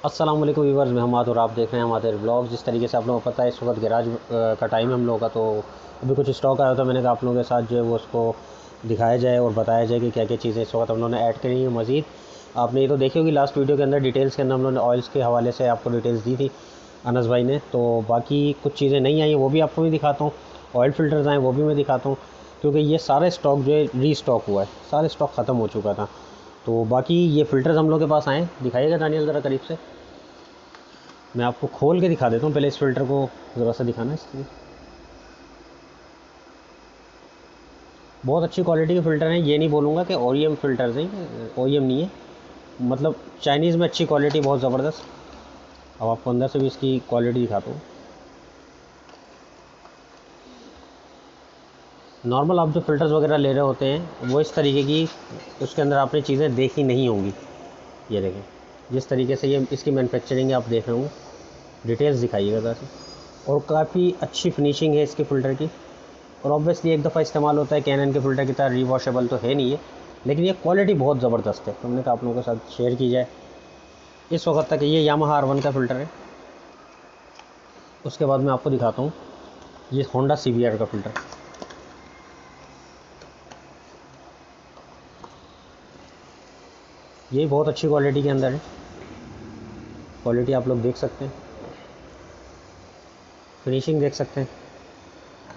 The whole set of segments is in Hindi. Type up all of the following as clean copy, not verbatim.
अस्सलाम वालेकुम व्यूअर्स, मैं हमाद और आप देख रहे हैं हमारे ब्लॉग। जिस तरीके से आप लोगों को पता है इस वक्त गैराज का टाइम है हम लोगों का, तो अभी कुछ स्टॉक आया था। मैंने कहा आप लोगों के साथ जो है वो उसको दिखाया जाए और बताया जाए कि क्या क्या चीज़ें इस वक्त हम लोगों ने ऐड करी है मज़ीद। आपने ये तो देखी होगी लास्ट वीडियो के अंदर, डिटेल्स के अंदर हम लोगों ने ऑयल्स के हवाले से आपको डिटेल्स दी थी अनस भाई ने। तो बाकी कुछ चीज़ें नहीं आई हैं, वो भी आपको भी दिखाता हूँ। ऑयल फ़िल्टर्स आए वो भी मैं दिखाता हूँ, क्योंकि ये सारा स्टॉक जो है रीस्टॉक हुआ है, सारे स्टॉक ख़त्म हो चुका था। तो बाकी ये फ़िल्टर्स हम लोग के पास आए, दिखाइएगा दानियल ज़रा करीब से। मैं आपको खोल के दिखा देता हूँ, पहले इस फ़िल्टर को ज़रा सा दिखाना है। इसकी बहुत अच्छी क्वालिटी के फ़िल्टर हैं, ये नहीं बोलूँगा कि ओईएम फ़िल्टर्स हैं, ओईएम नहीं है, मतलब चाइनीज़ में अच्छी क्वालिटी, बहुत ज़बरदस्त। अब आपको अंदर से भी इसकी क्वालिटी दिखाता हूँ। नॉर्मल आप जो फ़िल्टर्स वगैरह ले रहे होते हैं वो इस तरीके की उसके अंदर आपने चीज़ें देखी नहीं होंगी। ये देखें जिस तरीके से ये इसकी मैन्युफैक्चरिंग है, आप देख रहे होंगे। डिटेल्स दिखाइएगा ज़रा सा। और काफ़ी अच्छी फिनिशिंग है इसके फ़िल्टर की। और ऑब्वियसली एक दफ़ा इस्तेमाल होता है, कैनन के फ़िल्टर की तरह रीवॉशेबल तो है नहीं है, लेकिन ये क्वालिटी बहुत ज़बरदस्त है, तो हमने कहा आप लोगों के साथ शेयर की जाए। इस वक्त तक ये यामाहा R1 का फ़िल्टर है। उसके बाद मैं आपको दिखाता हूँ ये होंडा CBR का फ़िल्टर। ये बहुत अच्छी क्वालिटी के अंदर है, क्वालिटी आप लोग देख सकते हैं, फिनिशिंग देख सकते हैं।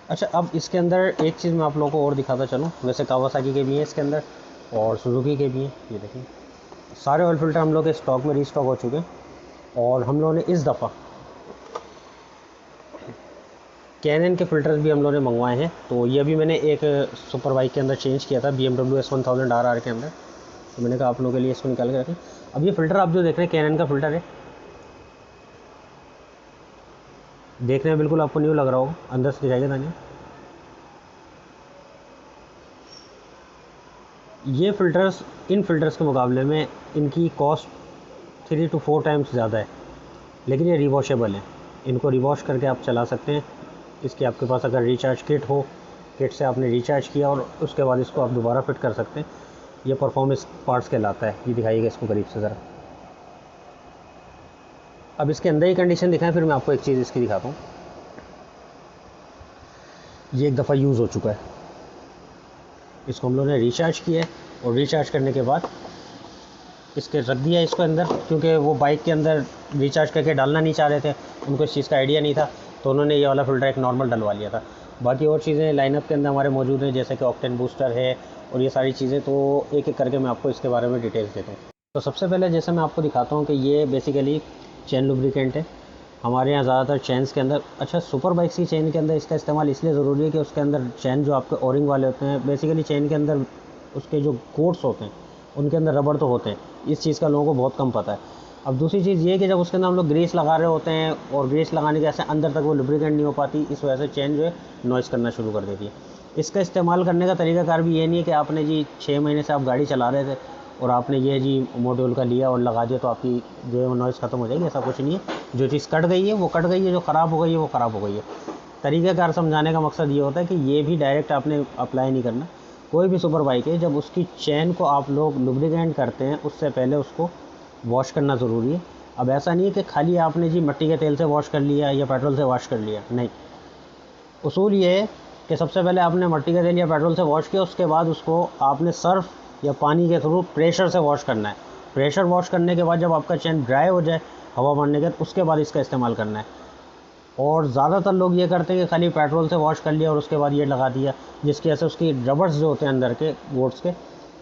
अच्छा, अब इसके अंदर एक चीज़ मैं आप लोगों को और दिखाता चलूँ। वैसे कावासाकी के भी हैं इसके अंदर और सुजुकी के भी हैं। ये देखिए सारे ऑयल फ़िल्टर हम लोग के स्टॉक में रीस्टॉक हो चुके हैं। और हम लोगों ने इस दफ़ा कैनन के फ़िल्टर्स भी हम लोगों ने मंगवाए हैं। तो ये भी मैंने एक सुपर बाइक के अंदर चेंज किया था, BMW S1000 RR के अंदर। तो मैंने कहा आप लोगों के लिए इसको निकाल के रखें। अब ये फ़िल्टर आप जो देख रहे हैं कैनन का फ़िल्टर है, देखने में बिल्कुल आपको न्यू लग रहा होगा। अंदर से दिखाइए ताकि ये फ़िल्टर्स इन फ़िल्टर्स के मुकाबले में इनकी कॉस्ट 3 to 4 टाइम्स ज़्यादा है, लेकिन ये रिवॉशेबल है। इनको रिवॉश करके आप चला सकते हैं। इसकी आपके पास अगर रिचार्ज किट हो, किट से आपने रिचार्ज किया और उसके बाद इसको आप दोबारा फिट कर सकते हैं। ये परफॉर्मेंस पार्ट्स कहलाता है। ये दिखाइएगा इसको करीब से ज़रा। अब इसके अंदर ही कंडीशन दिखाएं, फिर मैं आपको एक चीज़ इसकी दिखाता हूँ। ये एक दफ़ा यूज़ हो चुका है, इसको हम लोगों ने रिचार्ज किया है और रिचार्ज करने के बाद इसके रख दिया इसको अंदर, क्योंकि वो बाइक के अंदर रिचार्ज करके डालना नहीं चाह रहे थे, उनको इस चीज़ का आइडिया नहीं था, तो उन्होंने ये वाला फ़िल्टर एक नॉर्मल डलवा लिया था। बाकी और चीज़ें लाइनअप के अंदर हमारे मौजूद हैं, जैसे कि ऑक्टेन बूस्टर है और ये सारी चीज़ें। तो एक एक करके मैं आपको इसके बारे में डिटेल्स देता हूँ। तो सबसे पहले जैसे मैं आपको दिखाता हूँ कि ये बेसिकली चेन लुब्रिकेंट है। हमारे यहाँ ज़्यादातर चेन्स के अंदर, अच्छा सुपर बाइक्स की चेन के अंदर इसका इस्तेमाल इसलिए ज़रूरी है कि उसके अंदर चेन जो आपके ओरिंग वाले होते हैं, बेसिकली चेन के अंदर उसके जो कोट्स होते हैं उनके अंदर रबड़ तो होते हैं। इस चीज़ का लोगों को बहुत कम पता है। अब दूसरी चीज़ ये है कि जब उसके अंदर हम लोग ग्रीस लगा रहे होते हैं और ग्रीस लगाने के ऐसे अंदर तक वो लुब्रिकेंट नहीं हो पाती, इस वजह से चेन जो है नॉइज़ करना शुरू कर देती है। इसका इस्तेमाल करने का तरीकाकार भी ये नहीं है कि आपने जी 6 महीने से आप गाड़ी चला रहे थे और आपने ये जी मॉड्यूल का लिया और लगा दिया तो आपकी जो है वो नॉइज़ ख़त्म हो जाएगी, ऐसा कुछ नहीं है। जो चीज़ कट गई है वो कट गई है, जो ख़राब हो गई है वो ख़राब हो गई है। तरीक़ाकार समझाने का मकसद ये होता है कि ये भी डायरेक्ट आपने अप्लाई नहीं करना। कोई भी सुपर बाइक है, जब उसकी चेन को आप लोग लुब्रिकेंट करते हैं उससे पहले उसको वॉश करना ज़रूरी है। अब ऐसा नहीं है कि खाली आपने जी मिट्टी के तेल से वॉश कर लिया या पेट्रोल से वॉश कर लिया, नहीं। उसूल ये है कि सबसे पहले आपने मिट्टी के तेल या पेट्रोल से वॉश किया, उसके बाद उसको आपने सर्फ या पानी के थ्रू प्रेशर से वॉश करना है। प्रेशर वॉश करने के बाद जब आपका चेन ड्राई हो जाए हवा मारने के बाद, उसके बाद इसका इस्तेमाल करना है। और ज़्यादातर लोग ये करते हैं कि खाली पेट्रोल से वॉश कर लिया और उसके बाद ये लगा दिया, जिसकी वजह से उसकी रबर्स जो होते हैं अंदर के बोर्ड्स के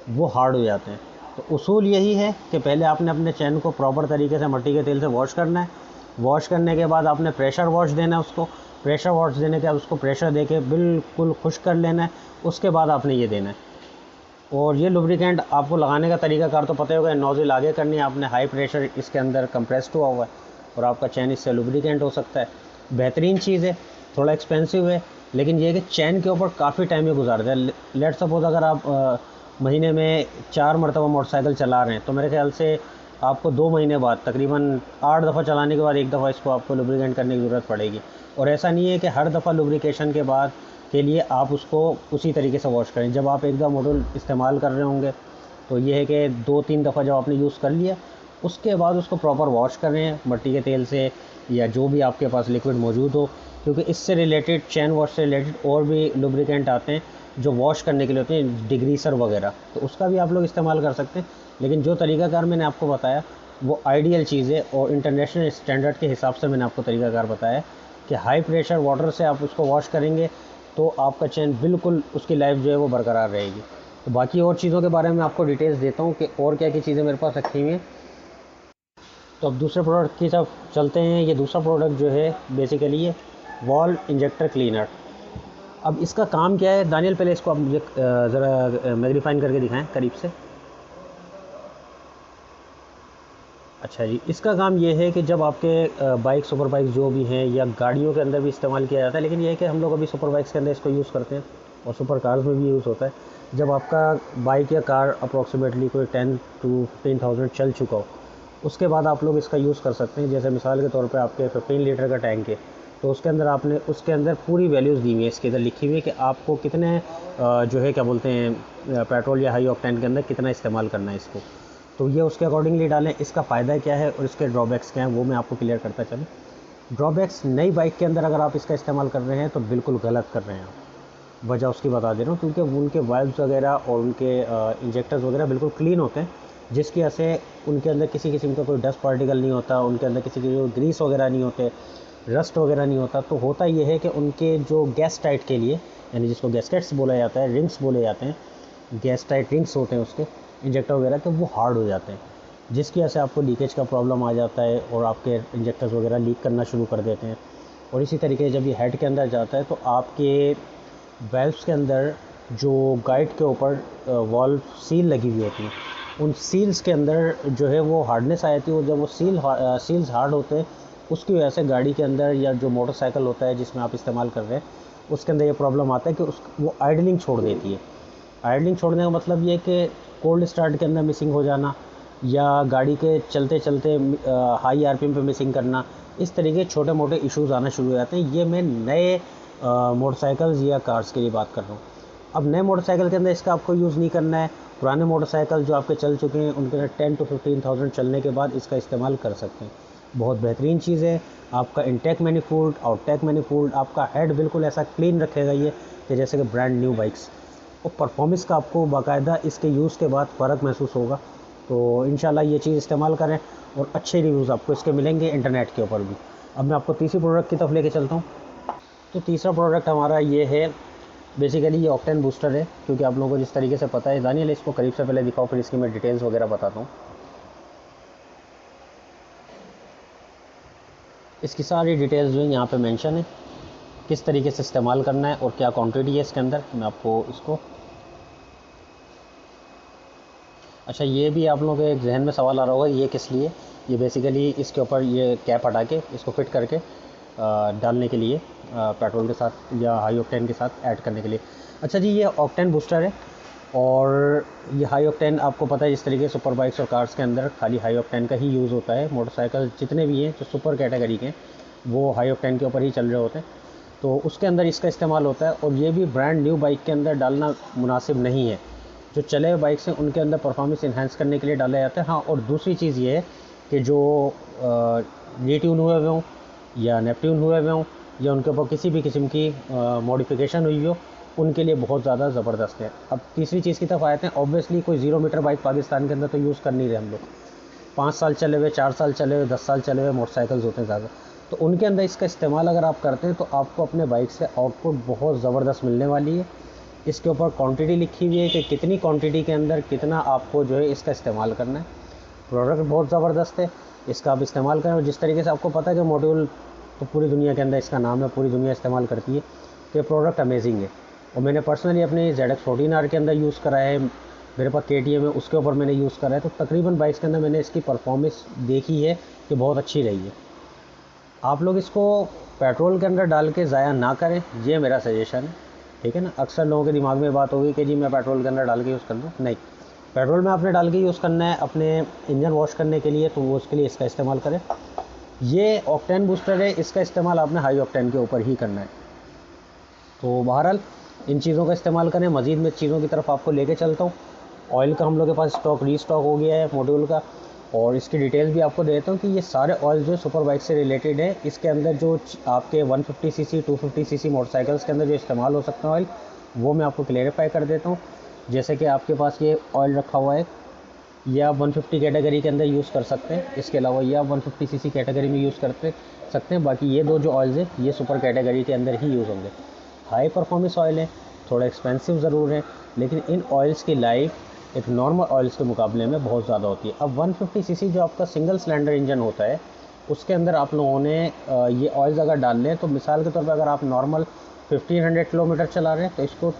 वो हार्ड हो जाते हैं। तो उसूल यही है कि पहले आपने अपने चैन को प्रॉपर तरीके से मिट्टी के तेल से वॉश करना है। वॉश करने के बाद आपने प्रेशर वॉश देना है उसको। प्रेशर वॉश देने के बाद उसको प्रेशर देके बिल्कुल खुश कर लेना है। उसके बाद आपने ये देना है। और ये लुब्रिकेंट आपको लगाने का तरीकाकार तो पता होगा। नोज़ल आगे करनी है आपने, हाई प्रेशर इसके अंदर कंप्रेस्ड हुआ हुआ है और आपका चैन इससे लुब्रिकेंट हो सकता है। बेहतरीन चीज़ है, थोड़ा एक्सपेंसिव है, लेकिन ये है कि चैन के ऊपर काफ़ी टाइम में गुजारता है। लेट सपोज अगर आप महीने में 4 मरतबा मोटरसाइकिल चला रहे हैं तो मेरे ख्याल से आपको 2 महीने बाद तकरीबन 8 दफ़ा चलाने के बाद एक दफ़ा इसको आपको लुब्रिकेंट करने की ज़रूरत पड़ेगी। और ऐसा नहीं है कि हर दफ़ा लुब्रिकेशन के बाद के लिए आप उसको उसी तरीके से वॉश करें। जब आप एक दफ़ा मॉडल इस्तेमाल कर रहे होंगे तो ये है कि 2-3 दफ़ा जब आपने यूज़ कर लिया उसके बाद उसको प्रॉपर वॉश करें मट्टी के तेल से या जो भी आपके पास लिक्विड मौजूद हो, क्योंकि इससे रिलेटेड, चैन वॉश से रिलेटेड और भी लुब्रिकेंट आते हैं जो वॉश करने के लिए होते हैं, डिग्रीसर वगैरह, तो उसका भी आप लोग इस्तेमाल कर सकते हैं। लेकिन जो तरीक़ाकार मैंने आपको बताया वो आइडियल चीज़ है, और इंटरनेशनल स्टैंडर्ड के हिसाब से मैंने आपको तरीक़ाकार बताया कि हाई प्रेशर वाटर से आप उसको वॉश करेंगे तो आपका चैन बिल्कुल उसकी लाइफ जो है वो बरकरार रहेगी। तो बाकी और चीज़ों के बारे में आपको डिटेल्स देता हूँ कि और क्या क्या चीज़ें मेरे पास रखी हुई हैं। तो अब दूसरे प्रोडक्ट की तरफ चलते हैं। ये दूसरा प्रोडक्ट जो है बेसिकली ये वॉल्व इंजेक्टर क्लीनर। अब इसका काम क्या है दानियल, पहले इसको आप मुझे ज़रा मैग्नीफाइन करके दिखाएं करीब से। अच्छा जी, इसका काम ये है कि जब आपके बाइक, सुपर बाइक जो भी हैं या गाड़ियों के अंदर भी इस्तेमाल किया जाता है, लेकिन ये है कि हम लोग अभी सुपर बाइक्स के अंदर इसको यूज़ करते हैं और सुपर कार्स में भी यूज़ होता है। जब आपका बाइक या कार अप्रॉक्सीमेटली कोई 10 to 15,000 चल चुका हो, उसके बाद आप लोग इसका यूज़ कर सकते हैं। जैसे मिसाल के तौर पे आपके 15 लीटर का टैंक है, तो उसके अंदर आपने उसके अंदर पूरी वैल्यूज़ दी हुई है, इसके अंदर लिखी हुई है कि आपको कितने जो है क्या बोलते हैं पेट्रोल या हाई ऑक्टेन के अंदर कितना इस्तेमाल करना है इसको, तो ये उसके अकॉर्डिंगली डालें। इसका फ़ायदा क्या है और इसके ड्रॉबैक्स क्या हैं वो मैं आपको क्लियर करता चलूँ। ड्रॉबैक्स, नई बाइक के अंदर अगर आप इसका इस्तेमाल कर रहे हैं तो बिल्कुल गलत कर रहे हैं आप। वजह उसकी बता दे रहा हूँ, क्योंकि उनके वाल्व्स वगैरह और उनके इंजेक्टर्स वगैरह बिल्कुल क्लीन होते हैं, जिसकी वजह से उनके अंदर किसी किस्म का कोई डस्ट पार्टिकल नहीं होता, उनके अंदर किसी की ग्रीस वगैरह नहीं होते, रस्ट वगैरह नहीं होता। तो होता ये है कि उनके जो गैस टाइट के लिए, यानी जिसको गैसकेट्स बोला जाता है, रिंग्स बोले जाते हैं, गैस टाइट रिंग्स होते हैं उसके इंजेक्टर वगैरह के, वो हार्ड हो जाते हैं, जिसकी वजह से आपको लीकेज का प्रॉब्लम आ जाता है और आपके इंजेक्टर्स वगैरह लीक करना शुरू कर देते हैं। और इसी तरीके से जब ये हेड के अंदर जाता है तो आपके वेल्व्स के अंदर जो गाइड के ऊपर वॉल्व सील लगी हुई होती है, उन सील्स के अंदर जो है वो हार्डनेस आ जाती है, और जब वो सील्स हार्ड होते हैं उसकी वजह से गाड़ी के अंदर या जो मोटरसाइकिल होता है जिसमें आप इस्तेमाल कर रहे हैं उसके अंदर ये प्रॉब्लम आता है कि वो आइडलिंग छोड़ देती है। आइडलिंग छोड़ने का मतलब ये कि कोल्ड स्टार्ट के अंदर मिसिंग हो जाना या गाड़ी के चलते चलते हाई आरपीएम पे मिसिंग करना, इस तरीके छोटे मोटे इश्यूज़ आना शुरू हो जाते हैं। ये मैं नए मोटरसाइकिल्स या कार्स के लिए बात कर रहा हूँ। अब नए मोटरसाइकिल के अंदर इसका आपको यूज़ नहीं करना है। पुराने मोटरसाइकिल जो आपके चल चुके हैं उनके अंदर 10 to 15,000 चलने के बाद इसका इस्तेमाल कर सकते हैं। बहुत बेहतरीन चीज़ है। आपका इनटेक मैनीफोल्ड, आउटटेक मैनीफोल्ड, आपका हेड बिल्कुल ऐसा क्लीन रखेगा ये कि जैसे कि ब्रांड न्यू बाइक्स। और परफॉर्मेंस का आपको बाकायदा इसके यूज़ के बाद फ़र्क महसूस होगा। तो इंशाल्लाह ये चीज़ इस्तेमाल करें और अच्छे रिव्यूज़ आपको इसके मिलेंगे इंटरनेट के ऊपर भी। अब मैं आपको तीसरी प्रोडक्ट की तरफ लेके चलता हूँ। तो तीसरा प्रोडक्ट हमारा ये है, बेसिकली ये ऑक्टेन बूस्टर है, क्योंकि आप लोगों को जिस तरीके से पता है। दानियल, इसको करीब से पहले दिखाओ, फिर इसकी मैं डिटेल्स वगैरह बताता हूँ। इसकी सारी डिटेल्स जो है यहाँ पे मेंशन है, किस तरीके से इस्तेमाल करना है और क्या क्वांटिटी है इसके अंदर। मैं आपको इसको, अच्छा ये भी आप लोगों के जहन में सवाल आ रहा होगा ये किस लिए। ये बेसिकली इसके ऊपर ये कैप हटा के इसको फिट करके डालने के लिए, पेट्रोल के साथ या हाई ऑक्टेन के साथ ऐड करने के लिए। अच्छा जी, ये ऑक्टेन बूस्टर है और ये हाई ऑक्टेन आपको पता है जिस तरीके से सुपर बाइक्स और कार्स के अंदर खाली हाई ऑक्टेन का ही यूज़ होता है। मोटरसाइकिल जितने भी हैं जो सुपर कैटेगरी के हैं वो हाई ऑक्टेन के ऊपर ही चल रहे होते हैं, तो उसके अंदर इसका इस्तेमाल होता है। और ये भी ब्रांड न्यू बाइक के अंदर डालना मुनासिब नहीं है। जो चले हुए बाइक्स हैं उनके अंदर परफॉर्मेंस इन्हांस करने के लिए डाला जाता है। हाँ, और दूसरी चीज़ ये है कि जो रीट्यून हुए हुए हों या नेपट्यून हुए हुए हों या उनके ऊपर किसी भी किस्म की मॉडिफिकेशन हुई हो, उनके लिए बहुत ज़्यादा ज़बरदस्त है। अब तीसरी चीज़ की तरफ आते हैं। ऑब्वियसली कोई 0 मीटर बाइक पाकिस्तान के अंदर तो यूज़ कर नहीं रहे हम लोग। 5 साल चले हुए, 4 साल चले हुए, 10 साल चले हुए मोटरसाइकिल्स होते हैं ज़्यादा, तो उनके अंदर इसका इस्तेमाल अगर आप करते हैं तो आपको अपने बाइक से आउटपुट बहुत ज़बरदस्त मिलने वाली है। इसके ऊपर क्वांटिटी लिखी हुई है कि कितनी क्वांटिटी के अंदर कितना आपको जो है इसका इस्तेमाल करना है। प्रोडक्ट बहुत ज़बरदस्त है, इसका आप इस्तेमाल करें। और जिस तरीके से आपको पता है कि मॉड्यूल तो पूरी दुनिया के अंदर इसका नाम है, पूरी दुनिया इस्तेमाल करती है, तो ये प्रोडक्ट अमेजिंग है। और मैंने पर्सनली अपने ZX14R के अंदर यूज़ करा है, मेरे पास KTM है उसके ऊपर मैंने यूज़ करा है, तो तकरीबन बाइक्स के अंदर मैंने इसकी परफॉर्मेंस देखी है कि बहुत अच्छी रही है। आप लोग इसको पेट्रोल के अंदर डाल के ज़ाया ना करें, ये मेरा सजेशन है, ठीक है ना। अक्सर लोगों के दिमाग में बात होगी कि जी मैं पेट्रोल के अंदर डाल के यूज़ कर लूँ, नहीं। पेट्रोल में आपने डाल के यूज़ करना है अपने इंजन वॉश करने के लिए, तो वो उसके लिए इसका इस्तेमाल करें। ये ऑक्टेन बूस्टर है, इसका इस्तेमाल आपने हाई ऑक्टेन के ऊपर ही करना है। तो बहरहाल इन चीज़ों का इस्तेमाल करें। मज़ीद में चीज़ों की तरफ आपको लेके चलता हूँ। ऑयल का हम लोग के पास स्टॉक रीस्टॉक हो गया है मॉड्यूल का, और इसकी डिटेल्स भी आपको देता हूँ कि ये सारे ऑयल जो सुपर बाइक से रिलेटेड है। इसके अंदर जो आपके 150 सीसी 250 सीसी मोटरसाइकिल्स के अंदर जो इस्तेमाल हो सकता है ऑयल, वो मैं आपको क्लेरिफाई कर देता हूँ। जैसे कि आपके पास ये ऑयल रखा हुआ है, ये आप 150 कैटेगरी के अंदर यूज़ कर सकते हैं। इसके अलावा ये आप 150 सीसी कैटेगरी में यूज़ करते सकते हैं। बाकी ये दो जो ऑयल्स हैं ये सुपर कैटेगरी के अंदर ही यूज़ होंगे। हाई परफॉर्मेंस ऑयल है, थोड़ा एक्सपेंसिव ज़रूर है, लेकिन इन ऑयल्स की लाइफ एक नॉर्मल ऑयल्स के मुकाबले में बहुत ज़्यादा होती है। अब 150 सीसी जो आपका सिंगल सिलेंडर इंजन होता है, उसके अंदर आप लोगों ने ये ऑयल्स अगर डाल लें तो मिसाल के तौर पर अगर आप नॉर्मल 1500 किलोमीटर चला रहे हैं तो इसको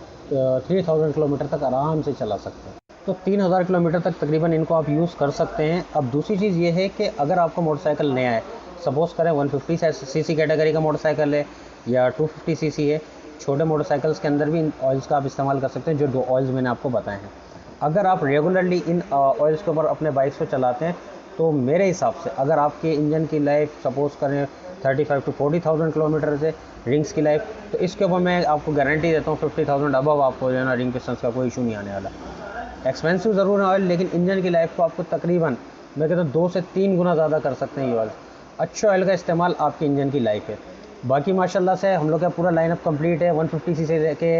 3000 किलोमीटर तक आराम से चला सकते हैं। तो 3000 किलोमीटर तक तकरीबन इनको आप यूज़ कर सकते हैं। अब दूसरी चीज़ ये है कि अगर आपका मोटरसाइकिल नया है, सपोज़ करें 150 सीसी कैटेगरी का मोटरसाइकिल है या 250 सीसी है, छोटे मोटरसाइकिल्स के अंदर भी इन ऑयल्स का आप इस्तेमाल कर सकते हैं, जो दो ऑयल्स मैंने आपको बताए हैं। अगर आप रेगुलरली इन ऑयल्स के ऊपर अपने बाइक्स पे चलाते हैं तो मेरे हिसाब से अगर आपके इंजन की लाइफ सपोज़ करें 35 to 40,000 किलोमीटर से रिंग्स की लाइफ, तो इसके ऊपर मैं आपको गारंटी देता हूँ 50,000 अबव आपको जो है ना रिंग पिस्टन्स का कोई इशू नहीं आने वाला। एक्सपेंसिव ज़रूर है ऑयल, लेकिन इंजन की लाइफ को आपको तकरीबन मैं कहता हूँ 2 से 3 गुना ज़्यादा कर सकते हैं ये ऑयल। अच्छे ऑयल का इस्तेमाल आपके इंजन की लाइफ है। बाकी माशाल्लाह से हम लोग का पूरा लाइनअप कंप्लीट है। 150 सीसी से लेके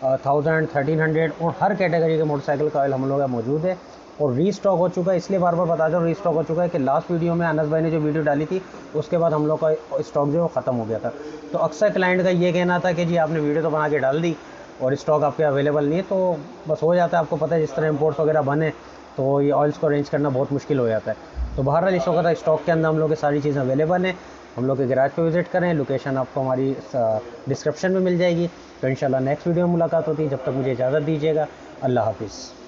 1000 1300 और हर कैटेगरी के मोटरसाइकिल का ऑयल हम लोग का मौजूद है। और रीस्टॉक हो चुका है, इसलिए बार बार बता दूँ रीस्टॉक हो चुका है कि लास्ट वीडियो में अनस भाई ने जो वीडियो डाली थी उसके बाद हम लोग का स्टॉक जो है ख़त्म हो गया था। तो अक्सर क्लाइंट का ये कहना था कि जी आपने वीडियो तो बना के डाल दी और स्टॉक आपके अवेलेबल नहीं है, तो बस हो जाता है। आपको पता है जिस तरह इंपोर्ट्स वगैरह बने तो ये ऑयल्स को अरेंज करना बहुत मुश्किल हो जाता है। तो बहरहाल इस वक्त स्टॉक के अंदर हम लोग की सारी चीज़ें अवेलेबल हैं। हम लोग के गैराज पे विज़िट करें, लोकेशन आपको हमारी डिस्क्रिप्शन में मिल जाएगी। तो इंशाल्लाह नेक्स्ट वीडियो में मुलाकात होती है। जब तक मुझे इजाज़त दीजिएगा, अल्लाह हाफिज़।